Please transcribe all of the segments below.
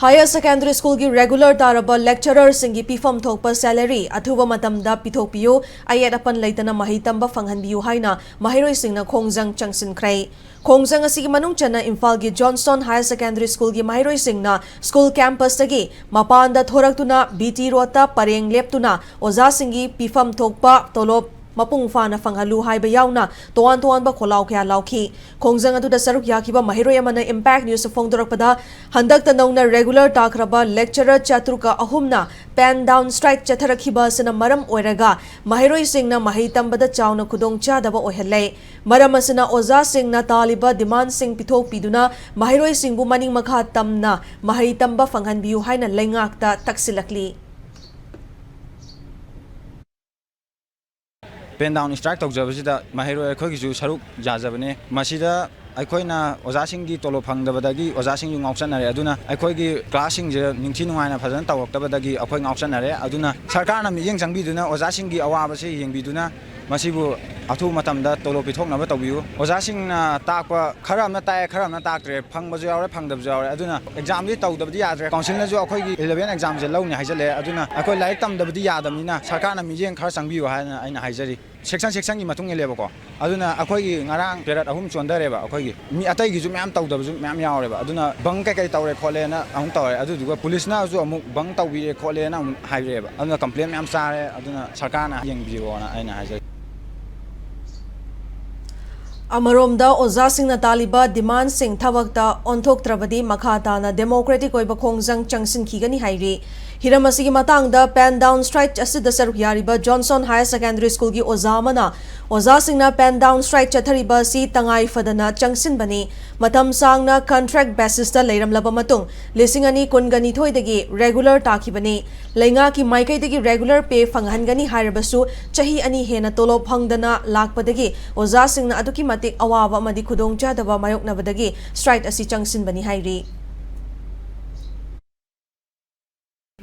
Higher secondary school ki regular taraba lecturer singi pifam thokpa salary athuba matamda pithokpiyu ayat apan leitana mahitamba fanghanbiyu haina mahiroi singna khongjang changsinkhrai khongjang asigi manung chana Imphal gi Johnston Higher Secondary School gi mahiroi singna school campus tagi mapanda thoraktuna BT rota pareng leptuna oza singi pifam thokpa tolop mapung fana fanghalu haiba yauna toan ba kholau kya lauki khongjang adu da saruk yakiba mahiroi amana impact news phongdorakpada handak tanongna regular takraba lecturer chatruka ahumna pen down strike chatharakhiba sina maram oiraga mahiroi singna mahitambada chauna khudong chadaba ohelai maram asina oza singna taliba demand sing pithok piduna mahiroi singbu maning makha tamna mahitamba fanghanbiu haina lengakta taksilakli pen down strike tawjabasida mahiro akhoi saruk jajabane masida akhoi na ojasing gi tolo phangdabadagi ojasing ngauchanare aduna akhoi gi classing je ningthi nungaina phajan tawaktabadagi akhoi ngauchanare aduna sarkar na miyeng changbiduna ojasing gi awaba se yengbiduna masibu athu matamda tolo pithoknaba tawbiu ojasing na takwa kharamna tae kharamna taktre phangbaju yawre phangdabju yawre aduna exam ji tawdabadi yadre council na ju akhoi gi 11 exam je lawni haijale aduna akhoi laik tamdabadi yadamnina sarkar na miyeng khar changbiu haina aina haijari section gi matung elebako aduna akhoi gi ngarang perat ahum chondareba akhoi gi mi atai gi ju myam tawdabju myam yawreba aduna bang kai tawre khole na ahum tawre adu duga police na ju amuk bang tawbi khole na haireba aduna complaint myam sare aduna sarkar na yengbiu na aina haijari Amaromda oza singna taliba demand sing thabakta onthok trabadi makhata na democratic oiba khongjang changsin khigani hairi hiramasi gi matangda pen down strike asida saruk yariba Johnson Higher Secondary School gi ozamana oza singna pen down strike chathariba si tangai fadana changsin bani matam sangna contract basis ta leiram laba matung lisingani kungani thoidagi regular takhibani lenga ki maikai dagi regular pay fanghangani harabasu chahi ani hena tolo phangdana lakpadagi oza singna aduki matik awaba madi khudong chadaba mayoknabadagi strike asi changsin bani hairi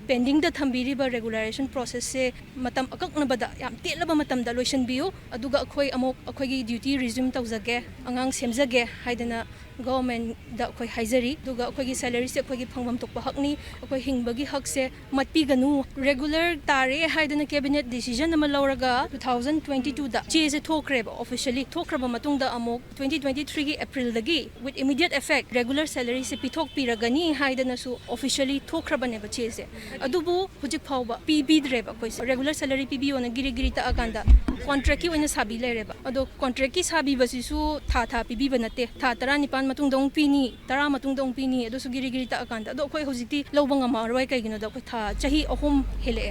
pending the thambiriba regularization process se matam akaknabada yam telaba matam da lotion biu aduga akhoi amok akhoi gi duty resume tawjage angang semjage haidana government da akhoi haijari duga akhoi gi salary se akhoi gi phangbam tokpa hakni akhoi hingbagi hak se matpi ganu regular tare haidana cabinet decision ama lauraga 2022 da che se thokraba officially thokraba matung da amok 2023 gi april dagi with immediate effect regular salary se pithok piragani haidana su officially thokraba ne ba che se adubu hujik phawba pibidreba koi regular salary pibi ona giri giri ta aganda contract ki oina sabi lereba ado contract ki sabi basisu tha pibi banate tha 19 matung dong pini 10 matung dong pini ado su giri giri ta aganda ado koi hujikti lobanga marwai kai gino da koi tha chahi ahum hele